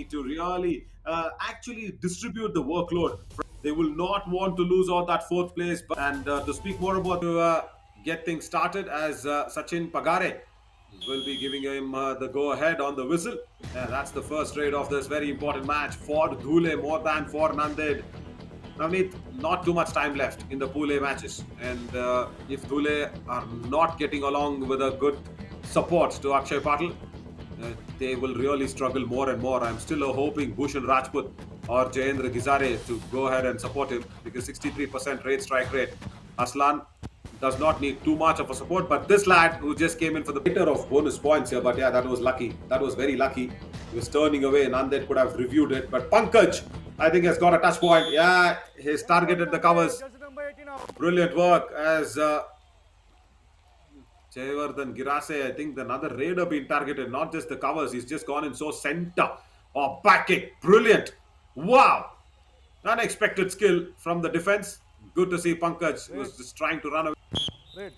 need to really actually distribute the workload. They will not want to lose out that fourth place. And to speak more about to get things started, as Sachin Pagare will be giving him the go ahead on the whistle. That's the first raid of this very important match for Dhule more than for Nanded. Navneet, not too much time left in the Pool A matches. And if Dhule are not getting along with a good support to Akshay Patil, they will really struggle more and more. I'm still hoping Bhushan Rajput or Jayendra Gizare to go ahead and support him, because 63% rate strike rate. Aslan does not need too much of a support, but this lad who just came in for the better of bonus points here, but yeah, that was lucky. That was very lucky. He was turning away. Nanded could have reviewed it, but Pankaj, I think, has got a touch point. Yeah, he's targeted the covers. Brilliant work as Jayavardhan Girase. I think another raider being targeted, not just the covers. He's just gone in so center. Oh, back kick. Brilliant. Wow. Unexpected skill from the defense. Good to see Pankaj, who was just trying to run away. Red.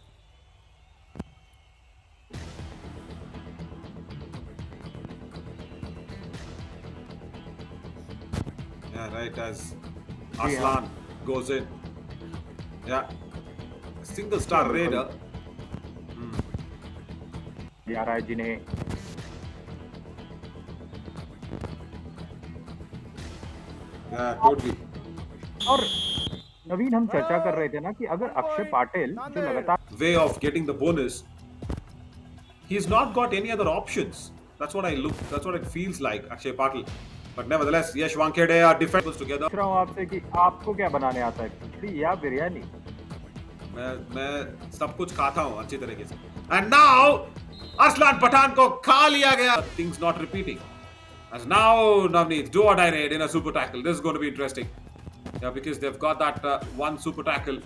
Yeah, right, as Aslan goes in. Yeah. Single star raider. आ रहा है जिन्हें Yeah, totally. और नवीन हम चर्चा कर रहे थे ना कि अगर अक्षय पाटिल जो लगातार Way of getting the bonus. He's not got any other options. That's what it feels like, Akshay Patil. But nevertheless, Yash Wankhede are defenders together. पूछ रहा हूँ आपसे कि आपको क्या बनाने आता है, खिचड़ी या बिरयानी? मैं सब कुछ खाता हूँ अच्छी तरीके से. And now Arslan Pathan को खा लिया गया. Things not repeating. As now Navneet, do or die raid in a super tackle. This is going to be interesting. Yeah, because they've got that one super tackle.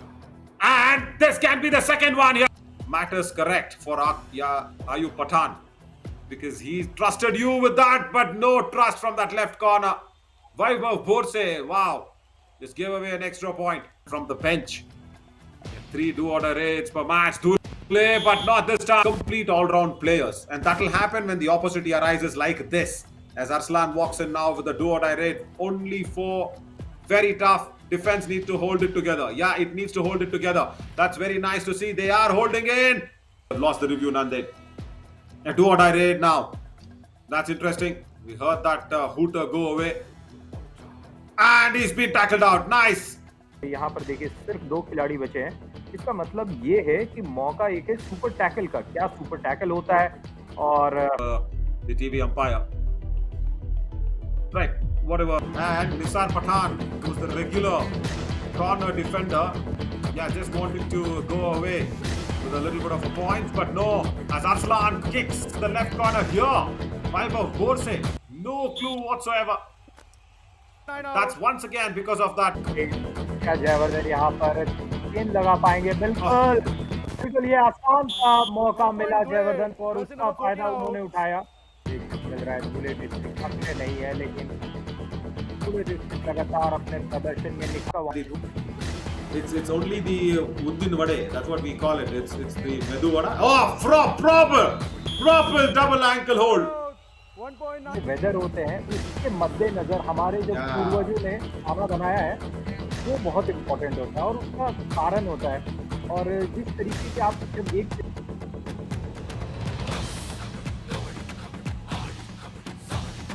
And this can be the second one here. Matters correct for Ayub Pathan. Because he trusted you with that, but no trust from that left corner. Vaibhav Borse, wow. Just gave away an extra point from the bench. 3 do-or-die raids per match. Play, but not this time. Complete all-round players. And that will happen when the opportunity arises like this. As Arslan walks in now with a do-or-die raid. Only 4. Very tough. Defense needs to hold it together. Yeah, it needs to hold it together. That's very nice to see. They are holding in. Lost the review, Nanded. A do-or-die raid now. That's interesting. We heard that hooter go away. And he's been tackled out. Nice. यहाँ पर देखिए सिर्फ 2 खिलाड़ी बचे हैं. इसका मतलब ये है कि मौका एक है सुपर टैकल का. क्या सुपर टैकल होता है और the TV umpire. Right, whatever. And Nisar Pathan, who's the regular corner defender, yeah, just wanting to go away with a little bit of a point, but no. As Arslan kicks the left corner here, Vaibhav Borse, no clue whatsoever. That's once again because of that. क्या जयवर्धन यहाँ पर गेंद लगा पाएंगे? बिल्कुल ये आसान सा मौका मिला जयवर्धन को और उसका फायदा उन्होंने उठाया. लग रहा है धुले डिस्ट्रिक्ट अपने नहीं है, लेकिन धुले डिस्ट्रिक्ट लगातार अपने प्रदर्शन में निखरा. It's only the Uddin Vade. That's what we call it. It's the Medu Vada. Oh, proper double ankle hold. वेदर होते हैं उसके मद्देनजर हमारे जो पूर्वजों ने खाना बनाया है वो बहुत इम्पोर्टेंट होता है और उसका कारण होता है. और जिस तरीके से आप जब एक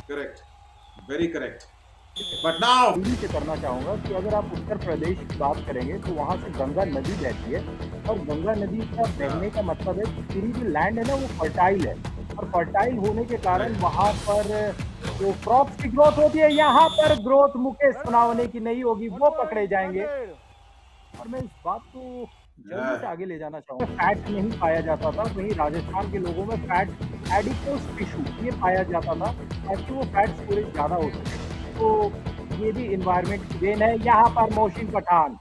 Correct, very correct. But now से करना चाहूँगा कि अगर आप उत्तर प्रदेश की बात करेंगे तो वहाँ से गंगा नदी बहती है और गंगा नदी का बहने का मतलब है कि पूरी जो लैंड है ना वो फर्टाइल है और फर्टाइल होने के कारण वहाँ पर जो क्रॉप्स की ग्रोथ होती है, यहाँ पर ग्रोथ मुकेश सोनावने की नहीं होगी, वो पकड़े जाएंगे. और मैं इस बात को जल्दी से आगे ले जाना चाहूँगा. फैट नहीं पाया जाता था, वहीं राजस्थान के लोगों में फैट एडिपोज टिश्यू ये पाया जाता था ताकि वो फैट स्टोरेज ज़्यादा हो सके. तो ये भी इन्वायरमेंट की देन है. यहाँ पर Mohsin Pathan.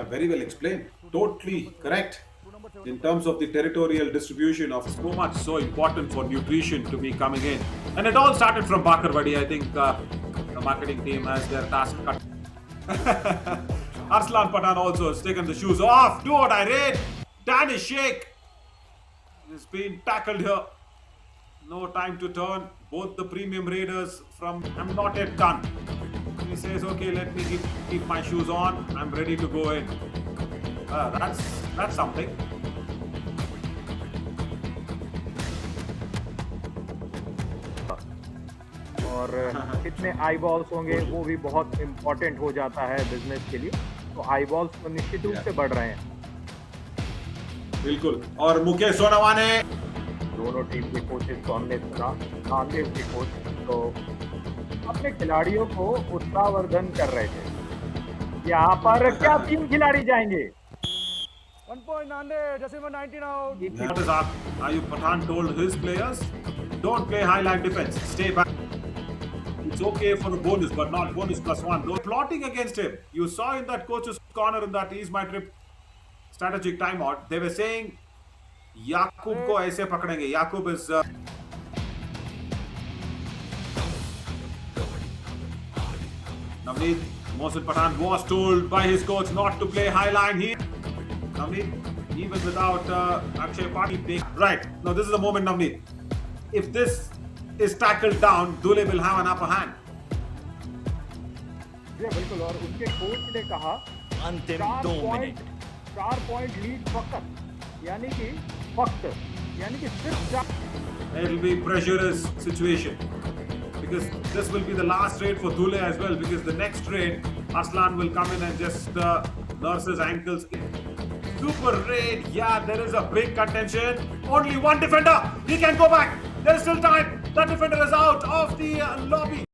very well explained. Totally correct. In terms of the territorial distribution of so much so important for nutrition to be coming in. And it all started from Bakarwadi. I think the marketing team has their task cut. Arslan Pathan also has taken the shoes off. Do-or-die raid. Danish Sheikh has been tackled here. No time to turn. Both the premium raiders from I'm not yet done. He says, okay, let me keep my shoes on. I'm ready to go in. That's something. और कितने आई balls होंगे वो भी बहुत important हो जाता है business के लिए। तो आई बॉल्स तो निश्चित रूप से बढ़ रहे हैं। बिल्कुल। और मुकेश सोनावाने दोनों टीम के कोचेस को हमने सुना। नामदेव के कोच तो अपने खिलाड़ियों को उत्साहवर्धन कर रहे थे। यहाँ पर क्या 3 खिलाड़ी जाएंगे? 1 point Nanded, Jasimar 19 out. What is Ayub Pathan told his players? Don't play high-line defense. Stay back. It's okay for a bonus, but not bonus +1. They're plotting against him. You saw in that coach's corner in that Ease My Trip strategic timeout. They were saying, Yakub ko aise pakadenge. Yakub is... Navneet, Mohsin Pathan was told by his coach not to play high-line here. Navneet, even without Akshay Patil. Right, now this is the moment, Navneet. If this is tackled down, Dule will have an upper hand. जी बिल्कुल। और उनके coach ने कहा अंतिम 2 minute 4 point lead फकत यानी कि सिर्फ 4। It will be pressurous situation because this will be the last raid for Dule as well, because the next raid Aslan will come in and just nurse his ankles. Super raid, yeah, there is a big contention. Only one defender, he can go back. There is still time. That defender is out of the lobby.